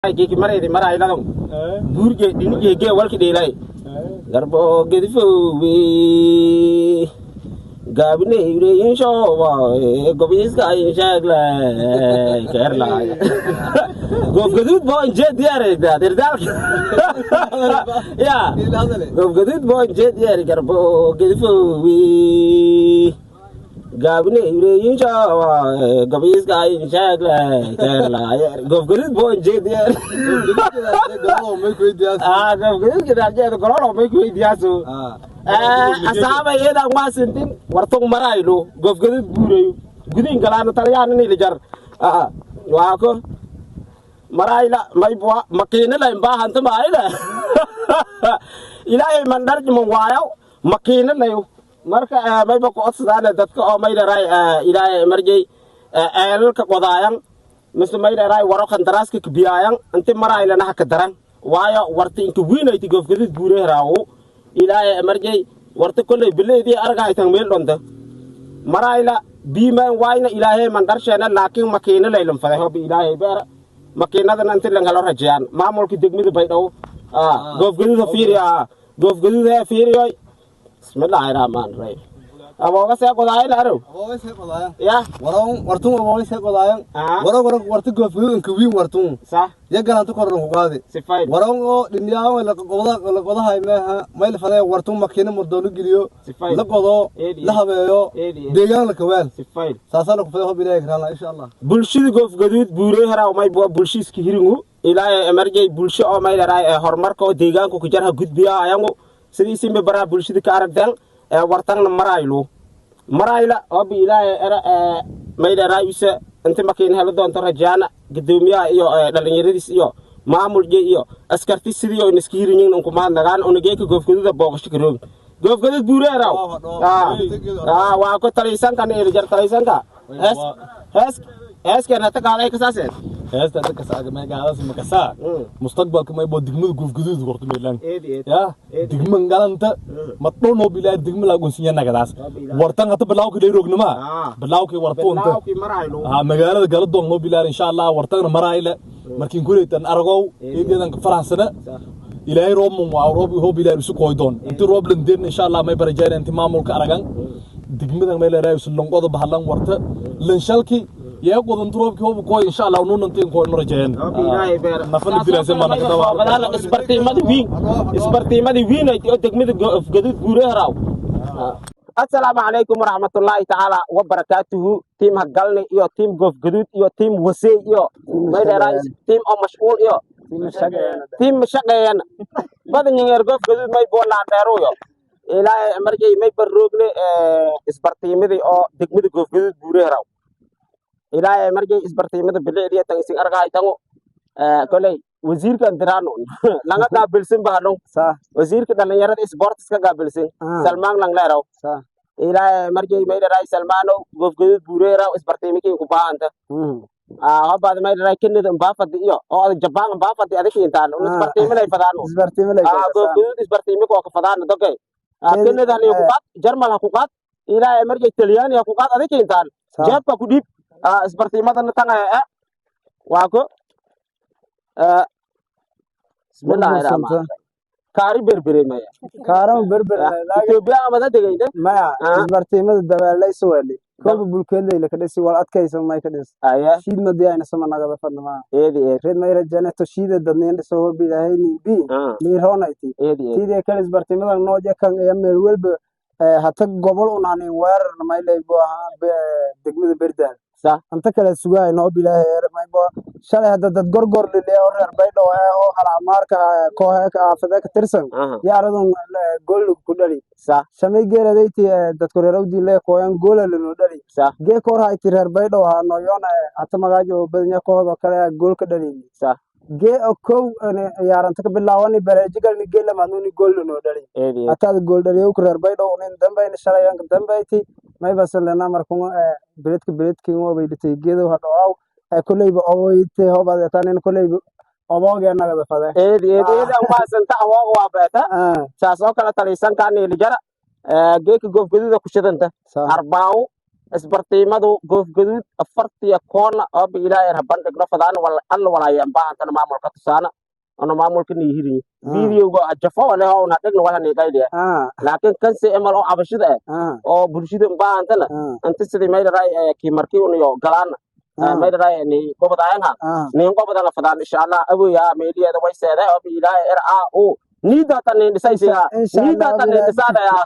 Kiki mara mara ila dong. Burge ini ge wal ki delay. Garbo ge we gabne ire inshallah gobis ka inshagla kerla. Gob gadud bo inje diare da derdal. Ya. Gob gadud bo inje diare garbo ge we gabne ire inshallah gobis ka inshagla kerla. Gob gadud bo inje diare. Gob gadud kita aja kalau mau ikut dia tu. Asaba yeda wasintin wartong maraylo gof gadid bureyo gudin galana talyan ni lejar wa ko marayla may bua makina la imbahan to mayla ilaahay mandar mo waayaw makina la yo marka may ba ko odsana dadka oo may ray ilaahay marjay el ka qodayang mis may ray waro khandaraska kibiyayang anti marayla na hakadaran waayo warti intu wiinayti gof gadid bureyo raawo ilaahay marjay warta kulay bileedii argay tan meel dhonta marayla biiman wayna ilaahay mandar sheena laakiin makiina laylan faday hob ilaahay beera makiinada inta la ngalo rajaan maamulka degmada baydhabo goof gaduud fiiriya goof gaduud fiiriyo bismillaahir rahmaanir rahiim aboga see qodaayna aro aboga see qodaaya ya wartun aboga see qodaaya warta goof gaduud ka wiin wartun sax ya galantu koron ku qaadi sifay warango dhiniyaaw la qodahay maaha meel faday wartun makiina muddo giliyo la qodo la habeeyo deegaan la kawaan sifay saasana ku faday hob ilaahay karana insha Allah bulshada goof gaduud buuray haraw may bulshiiska hiringu ilaahay emerjay bulsho oo may raay horumarka oo deegaanka ku jarha gudbiya ayango sidii simbe bara bulshada ka aragdan wartan marayla oo ilaahay era may raayisa inta makiina helo doonto rajaana gudoomiyaha iyo dhalinyaradiis iyo maamulka iyo askarti sidii oo iskiiriin in kuma nagaan oo geeka goofgaduda booqasho garoon goofgadud buureeraw waa ko taliisan kan ee jar taliisan ka hees kana ta qaaday ka saaseen hees ta ka saaga ma gaalaas ma ka saa mustaqbalka may boo digmada goofgadud qorto meelan ya digman galanta ma dhono bilaa digma la gonsiya nagadaas wartan hata bilawka dheerognima bilawka wartoonta magaalada galadoon no bilaa insha Allah wartan marayla markiin kuleetan argow eedeedan faransana ilaahay roob mu waa roob hoo bilaa isu qoydoon inta roob landeerna insha Allah may barajaan inta maamulka aragan digmada may la raayis lonqodo bahlan warta lanshalki يا قدم تروب كهوب كوي إن شاء الله ونون نتين كوي نرجعين. نفهم الدراسة ما نقدر. بدل إسبرتي ما دي وين إسبرتي ما دي وين أيتي أدك مد جدود جوره راو. السلام عليكم ورحمة الله تعالى وبركاته. تيم هقلني يو تيم جوف جدود يو تيم وسي يو ما يدري تيم أو مشغول يو تيم مشغلين. بعدين ينير جوف جدود ما يبون لعنترو يو. إلى أمريكا ما يبرروقني إسبرتي ما دي أو دك مد جوف جدود جوره راو. ilaahay markay isbartiimada bileediya tan isin argay tango kolay wasiirka dirano laga qaabilsan baadon wasiirka dhalinyarada sports ka qaabilsan salmaan lang leerow ilaahay markay may dharay salmaano gofgadud buureera isbartiimikii ku baahanta habad may dharay kinida baafad iyo oo jabaan baafad adik intaan isbartiimada fadaano gofgadud isbartiimiko ka fadaano dogay kinida li ku qaad jarmal ku qaad ilaahay markay talyaani ku qaad adik intaan jeebka ku dib isbartiimada tanga waako bismillaahir rahmaanir kaari berbere maya kaaran berbere Itoobiya amada degayde maya isbartiimada dabaalay soo wali koob bulkeelay la kadhisi wal adkaysan may kadhis shiid madiyayna sama naga fadnama reed may rajana to shiida dadneen soo bilaahay bi li ronayti sidee kale isbartiimada nooje kan ee meel walba hata gobol unaani weerar may leeyo degmada berdaan أنت كلا سجاي نوب لا ما يبغى شال هذا تدقر قر للي أورر بيدو أو على مارك كوه كافذاك ترسم يا رضون قول كودري سمي غير هذي تذكر رودي لا كوين قول للنودري جه كور هاي ترر بيدو نويون أتمنى جو بدنيا كوه كلا قول كدري جه أكو يا رانت كبلاواني برجيكال نيجي لما نوني قول للنودري أتاد قول دري وكرر بيدو ونين دم بين شال يان دم بيتي ما يبصر لنا مركون بلدك ما بيدتي جذو هذا كله يبغى أويته هو بعد ثاني كله يبغى أبغى أنا كذا فده إيه أما سنتا أبغى وابته شاسو كلا تليسان كان اللي جرا جيك جوف جديد كشيت أنت أربعة isbartiimadu goof gaduud afartiya koona oo biilaa bandhigno fadaan wala alla walaayaan baahantana maamulka tusaana ana maamulka nihirin videoga ajafo wala oo na dhigno wala neegaydiya laakiin kan si amal oo abashida oo bulshada baahantana inta sidii meel raay ki markii uu galaan meel raay ni gobadaayna ni gobadana fadaan insha Allah abuya meeliyada way seeday oo biilaa oo نيدا تاني نسايسيا نيدا تاني نسادا يا